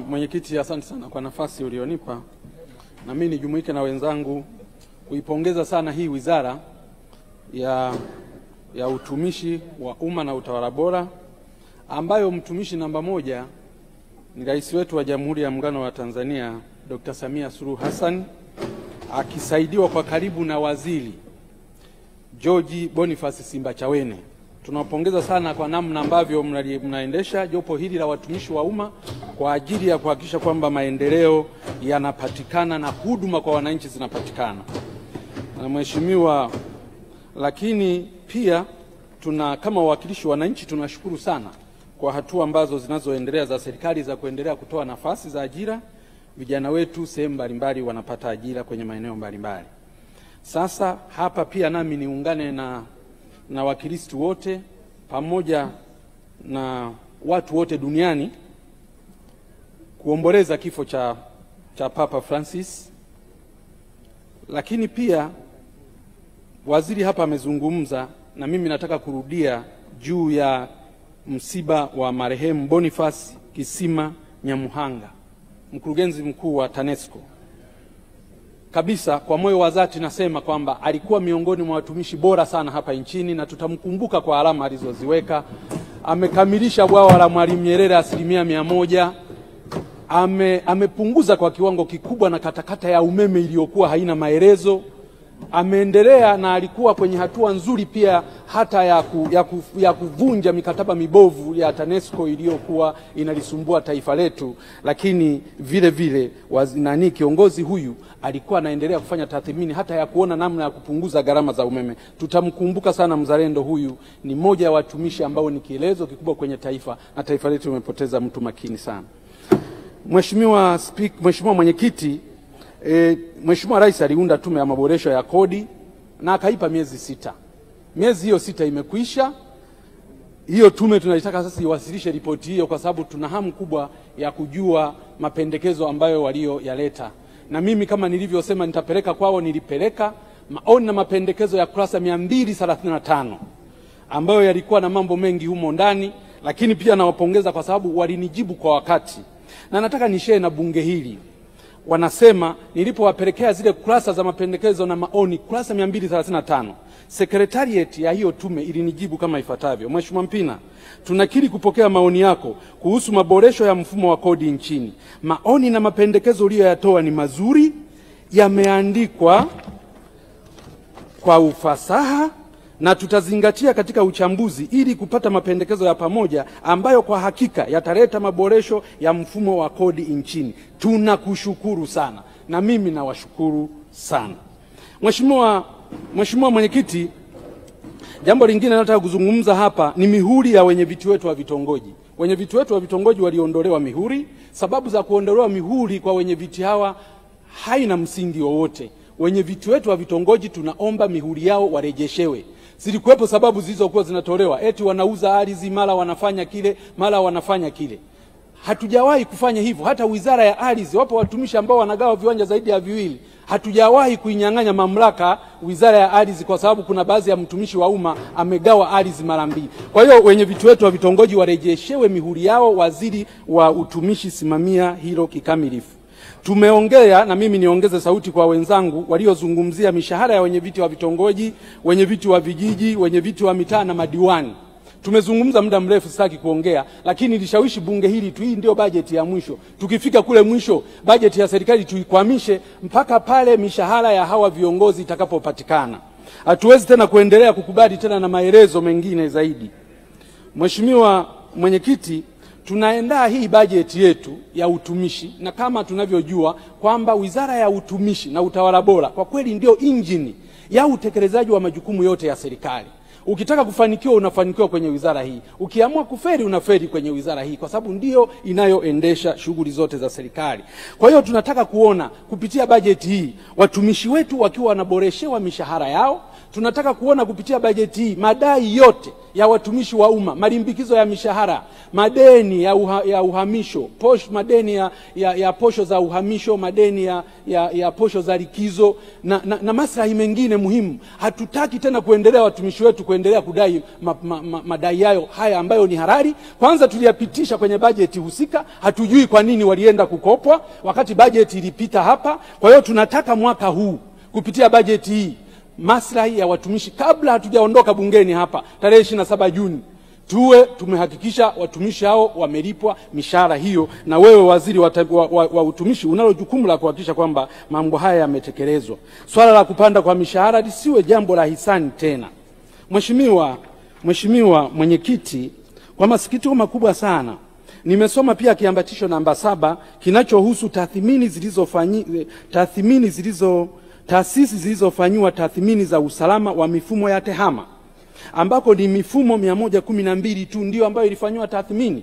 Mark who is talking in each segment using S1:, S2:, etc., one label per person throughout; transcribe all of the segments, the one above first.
S1: Mwenyekiti, asante sana kwa nafasi ulionipa. Na mimi nijumuike na wenzangu kuipongeza sana hii wizara ya utumishi wa umma na utawala bora, ambayo mtumishi namba moja ni Rais wetu wa Jamhuri ya Muungano wa Tanzania Dr. Samia Suluhu Hassan, akisaidiwa kwa karibu na Waziri George Boniface Simbachawene. Tunawapongeza sana kwa namna ambavyo mnaendesha jopo hili la watumishi wa umma kwa ajili ya kuhakikisha kwamba maendeleo yanapatikana na huduma kwa wananchi zinapatikana. Na mheshimiwa, lakini pia kama wawakilishi wa wananchi tunashukuru sana kwa hatua ambazo zinazoendelea za serikali za kuendelea kutoa nafasi za ajira. Vijana wetu sehemu mbalimbali wanapata ajira kwenye maeneo mbalimbali. Sasa hapa pia nami niungane na Wakristo wote pamoja na watu wote duniani kuomboleza kifo cha Papa Francis. Lakini pia waziri hapa amezungumza, na mimi nataka kurudia juu ya msiba wa marehemu Boniface Kisima Nyamuhanga, mkurugenzi mkuu wa TANESCO. Kabisa kwa moyo wa dhati nasema kwamba alikuwa miongoni mwa watumishi bora sana hapa nchini, na tutamkumbuka kwa alama alizoziweka. Amekamilisha bwawa la Mwalimu Nyerere 100%. Amepunguza kwa kiwango kikubwa na katakata ya umeme iliyokuwa haina maelezo. Ameendelea na alikuwa kwenye hatua nzuri pia hata ya kuvunja mikataba mibovu ya TANESCO iliyokuwa inalisumbua taifa letu. Lakini vile vile kiongozi huyu alikuwa anaendelea kufanya tathmini hata ya kuona namna ya kupunguza gharama za umeme. Tutamkumbuka sana mzalendo huyu, ni mmoja ya watumishi ambao ni kielezo kikubwa kwenye taifa, na taifa letu limepoteza mtu makini sana. Mheshimiwa Mwenyekiti, Mheshimiwa Rais aliunda tume ya maboresho ya kodi na akaipa miezi 6. Miezi hiyo 6 imekwisha. Hiyo tume tunataka sasa iwasilishe ripoti hiyo, kwa sababu tuna hamu kubwa ya kujua mapendekezo ambayo walioyaleta. Na mimi kama nilivyosema nitapeleka kwao, nilipeleka maoni na mapendekezo ya kurasa 235 ambayo yalikuwa na mambo mengi humo ndani, lakini pia nawapongeza kwa sababu walinijibu kwa wakati. Na nataka nishare na bunge hili. Wanasema nilipowapelekea zile kurasa za mapendekezo na maoni, kurasa 235, Secretariat ya hiyo tume ilinijibu kama ifuatavyo: Mheshimiwa Mpina, tunakiri kupokea maoni yako kuhusu maboresho ya mfumo wa kodi nchini. Maoni na mapendekezo uliyoyatoa ni mazuri, yameandikwa kwa ufasaha, na tutazingatia katika uchambuzi ili kupata mapendekezo ya pamoja ambayo kwa hakika yataleta maboresho ya mfumo wa kodi nchini. Tunakushukuru sana, na mimi nawashukuru sana. Mheshimiwa Mwenyekiti, jambo lingine nataka kuzungumza hapa ni mihuri ya wenyeviti wetu wa vitongoji. Wenyeviti wetu wa vitongoji waliondolewa mihuri. Sababu za kuondolewa mihuri kwa wenyeviti hawa haina msingi wowote. Wenyeviti wetu wa vitongoji tunaomba mihuri yao warejeshewe. Zilikuwepo sababu zilizokuwa zinatolewa, eti wanauza ardhi, mara wanafanya kile, mara wanafanya kile. Hatujawahi kufanya hivyo. Hata Wizara ya Ardhi, wapo watumishi ambao wanagawa viwanja zaidi ya 2. Hatujawahi kuinyang'anya mamlaka Wizara ya Ardhi kwa sababu kuna baadhi ya mtumishi wa umma amegawa ardhi mara 2. Kwa hiyo wenyeviti wetu wa vitongoji warejeshewe mihuri yao. Waziri wa Utumishi, simamia hilo kikamilifu. Tumeongea, na mimi niongeze sauti kwa wenzangu waliozungumzia mishahara ya wenyeviti wa vitongoji, wenyeviti wa vijiji, wenyeviti wa mitaa na madiwani. Tumezungumza muda mrefu, sitaki kuongea, lakini nilishawishi bunge hili hii ndio bajeti ya mwisho. Tukifika kule mwisho, bajeti ya serikali tuikwamishe mpaka pale mishahara ya hawa viongozi itakapopatikana. Hatuwezi tena kuendelea kukubali tena na maelezo mengine zaidi. Mheshimiwa Mwenyekiti, tunaandaa hii bajeti yetu ya utumishi, na kama tunavyojua kwamba Wizara ya Utumishi na Utawala Bora kwa kweli ndio injini ya utekelezaji wa majukumu yote ya serikali. Ukitaka kufanikiwa unafanikiwa kwenye wizara hii. Ukiamua kufeli unafeli kwenye wizara hii, kwa sababu ndio inayoendesha shughuli zote za serikali. Kwa hiyo tunataka kuona kupitia bajeti hii watumishi wetu wakiwa wanaboreshewa mishahara yao. Tunataka kuona kupitia bajeti hii madai yote ya watumishi wa umma, malimbikizo ya mishahara, madeni ya uhamisho, madeni ya posho za uhamisho, madeni ya posho za likizo na maslahi mengine muhimu. Hatutaki tena kuendelea watumishi wetu kuendelea kudai madai yao haya ambayo ni halali. Kwanza tuliyapitisha kwenye bajeti husika, hatujui kwa nini walienda kukopwa wakati bajeti ilipita hapa. Kwa hiyo tunataka mwaka huu kupitia bajeti hii maslahi ya watumishi, kabla hatujaondoka bungeni hapa tarehe 27 Juni, tumehakikisha watumishi hao wamelipwa mishahara hiyo. Na wewe waziri wa utumishi unalo jukumu la kuhakikisha kwamba mambo haya yametekelezwa. Swala la kupanda kwa mishahara lisiwe jambo la hisani tena. Mheshimiwa Mwenyekiti, kwa masikitiko makubwa sana nimesoma pia kiambatisho namba 7 kinachohusu taasisi zilizofanywa tathmini za usalama wa mifumo ya TEHAMA, ambako ni mifumo 112 tu ndio ambayo ilifanywa tathmini,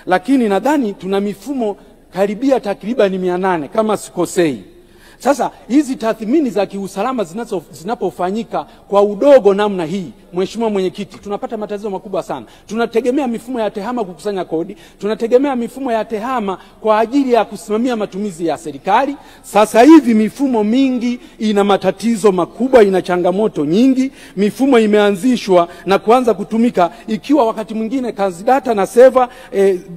S1: lakini nadhani tuna mifumo karibia takriban 800 kama sikosei. Sasa hizi tathmini za kiusalama zinapofanyika kwa udogo namna hii, Mheshimiwa Mwenyekiti, tunapata matatizo makubwa sana. Tunategemea mifumo ya TEHAMA kukusanya kodi, tunategemea mifumo ya TEHAMA kwa ajili ya kusimamia matumizi ya serikali. Sasa hivi mifumo mingi ina matatizo makubwa, ina changamoto nyingi. Mifumo imeanzishwa na kuanza kutumika ikiwa wakati mwingine Kanzidata na Seva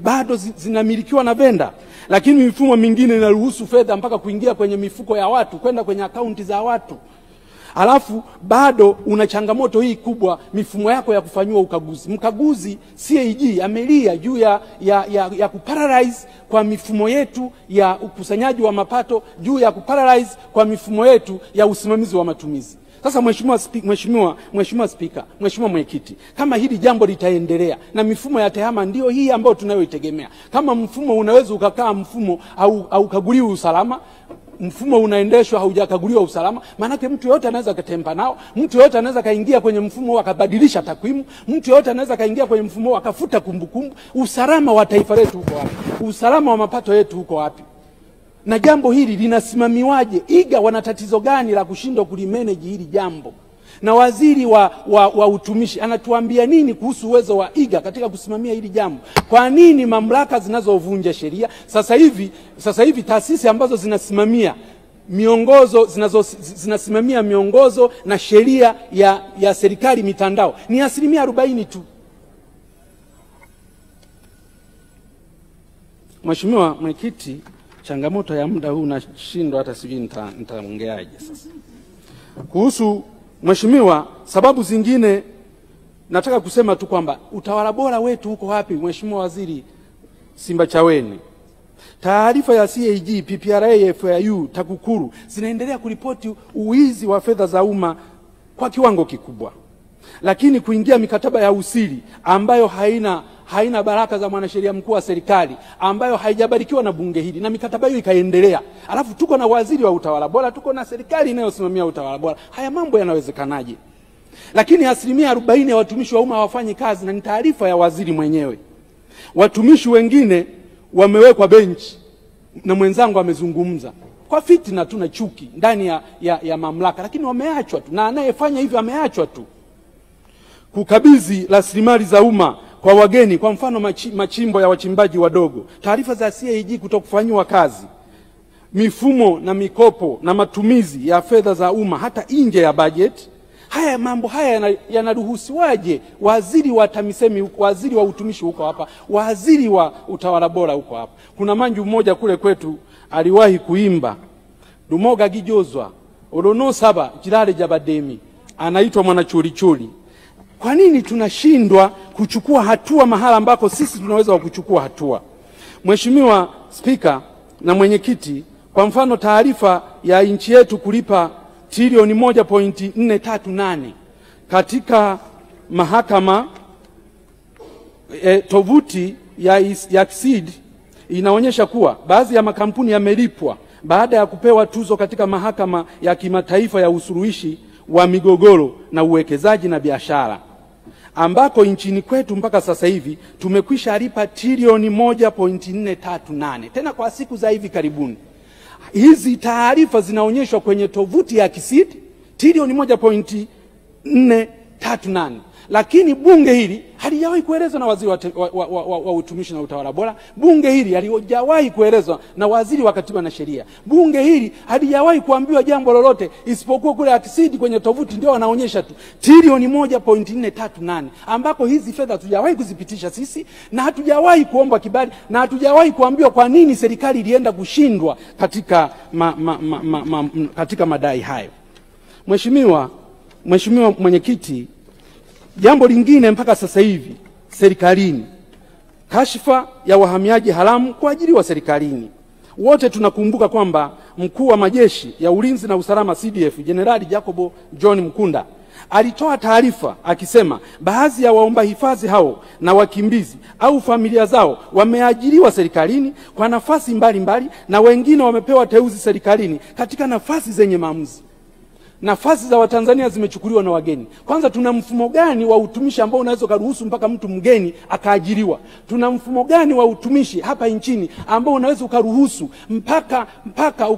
S1: bado zinamilikiwa na venda, lakini mifumo mingine inaruhusu fedha mpaka kuingia kwenye mifuko ya watu, kwenda kwenye akaunti za watu. Alafu bado una changamoto hii kubwa, mifumo yako ya kufanywa ukaguzi. Mkaguzi CAG amelia juu ya kuparalyze kwa mifumo yetu ya ukusanyaji wa mapato, juu ya kuparalyze kwa mifumo yetu ya usimamizi wa matumizi. Sasa Mheshimiwa Spika, Mheshimiwa Mwenyekiti, kama hili jambo litaendelea na mifumo ya TEHAMA ndio hii ambayo tunayoitegemea. Kama mfumo unaweza ukakaa mfumo au kaguliwi usalama, mfumo unaendeshwa haujakaguliwa usalama, maana yake mtu yote anaweza kutempa nao, mtu yote anaweza kaingia kwenye mfumo akabadilisha takwimu, mtu yote anaweza kaingia kwenye mfumo akafuta kumbukumbu. Usalama wa taifa letu uko wapi? Usalama wa mapato yetu uko wapi? Na jambo hili linasimamiwaje? IGA wana tatizo gani la kushindwa kulimanage hili jambo? Na waziri wa utumishi anatuambia nini kuhusu uwezo wa IGA katika kusimamia hili jambo? Kwa nini mamlaka zinazovunja sheria sasa hivi taasisi ambazo zinasimamia miongozo zinasimamia miongozo na sheria ya serikali mitandao ni 40% tu? Mheshimiwa Mwenyekiti, changamoto ya muda huu nashindwa hata sijui nitaongeaje sasa. Kuhusu Mheshimiwa, sababu zingine nataka kusema tu kwamba utawala bora wetu uko wapi? Mheshimiwa Waziri Simbachawene, taarifa ya CAG, PPRA, FAU, TAKUKURU zinaendelea kuripoti uwizi wa fedha za umma kwa kiwango kikubwa, lakini kuingia mikataba ya usiri ambayo haina baraka za mwanasheria mkuu wa serikali, ambayo haijabarikiwa na bunge hili, na mikataba hiyo ikaendelea. Alafu tuko na waziri wa utawala bora, tuko na serikali inayosimamia utawala bora. Haya mambo yanawezekanaje? Lakini 40% ya watumishi wa umma hawafanyi kazi, na ni taarifa ya waziri mwenyewe. Watumishi wengine wamewekwa benchi, na mwenzangu amezungumza kwa fitina tu na chuki ndani ya mamlaka, lakini wameachwa tu, na anayefanya hivyo ameachwa tu. Kukabidhi rasilimali za umma kwa wageni, kwa mfano machimbo ya wachimbaji wadogo, taarifa za CAG kutokufanywa kazi, mifumo na mikopo na matumizi ya fedha za umma hata nje ya budget. Haya mambo haya yanaruhusiwaje? Waziri wa TAMISEMI, waziri wa utumishi huko hapa, waziri wa utawala bora huko hapa. Kuna manju mmoja kule kwetu aliwahi kuimba, Dumoga gijozwa olono saba jirale jabademi, anaitwa Mwanachulichuli. Kwa nini tunashindwa kuchukua hatua mahala ambako sisi tunaweza kuchukua hatua? Mheshimiwa Spika na Mwenyekiti, kwa mfano taarifa ya nchi yetu kulipa trilioni 1.438 katika mahakama, tovuti ya KSID inaonyesha kuwa baadhi ya makampuni yamelipwa baada ya kupewa tuzo katika mahakama ya kimataifa ya usuluhishi wa migogoro na uwekezaji na biashara, ambako nchini kwetu mpaka sasa hivi tumekwisha lipa trilioni 1.438 tena kwa siku za hivi karibuni. Hizi taarifa zinaonyeshwa kwenye tovuti ya KSID, trilioni 1.438 438. Lakini bunge hili halijawahi kuelezwa na waziri wa utumishi na utawala bora. Bunge hili halijawahi kuelezwa na waziri wa katiba na sheria. Bunge hili halijawahi kuambiwa jambo lolote, isipokuwa kule akisidi kwenye tovuti ndio wanaonyesha tu trilioni 1.438, ambako hizi fedha hatujawahi kuzipitisha sisi, na hatujawahi kuomba kibali, na hatujawahi kuambiwa kwa nini serikali ilienda kushindwa katika madai hayo. Mheshimiwa Mwenyekiti, jambo lingine mpaka sasa hivi serikalini, kashfa ya wahamiaji haramu kuajiriwa serikalini. Wote tunakumbuka kwamba mkuu wa majeshi ya ulinzi na usalama CDF Jenerali Jacob John Mkunda alitoa taarifa akisema baadhi ya waomba hifadhi hao na wakimbizi au familia zao wameajiriwa serikalini kwa nafasi mbalimbali, na wengine wamepewa teuzi serikalini katika nafasi zenye maamuzi. Nafasi za Watanzania zimechukuliwa na wageni. Kwanza, tuna mfumo gani wa utumishi ambao unaweza kuruhusu mpaka mtu mgeni akaajiriwa? Tuna mfumo gani wa utumishi hapa nchini ambao unaweza ukaruhusu mpaka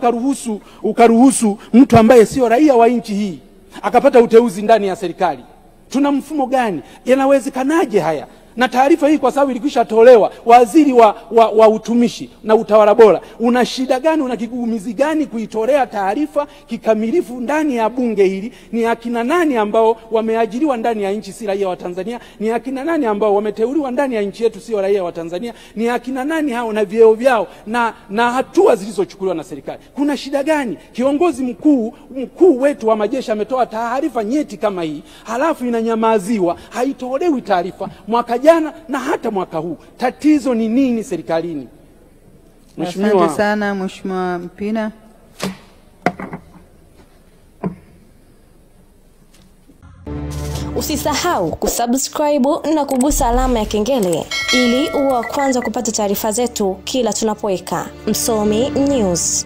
S1: ukaruhusu mtu ambaye sio raia wa nchi hii akapata uteuzi ndani ya serikali? Tuna mfumo gani? Yanawezekanaje haya? Na taarifa hii kwa sababu ilikwisha tolewa, waziri wa utumishi na utawala bora, una shida gani, una kigugumizi gani kuitolea taarifa kikamilifu ndani ya bunge hili? Ni akina nani ambao wameajiriwa ndani ya nchi si raia wa Tanzania? Ni akina nani ambao wameteuliwa ndani ya nchi yetu sio raia wa Tanzania? Ni akina nani hao na vyeo vyao na hatua zilizochukuliwa na serikali? Kuna shida gani? Kiongozi mkuu wetu wa majeshi ametoa taarifa nyeti kama hii, halafu inanyamaziwa, haitolewi taarifa mwaka jana na hata mwaka huu. Tatizo ni nini serikalini?
S2: Asante sana Mheshimiwa Mpina.
S3: Usisahau kusubscribe na kugusa alama ya kengele ili uwe wa kwanza kupata taarifa zetu kila tunapoweka Msomi News.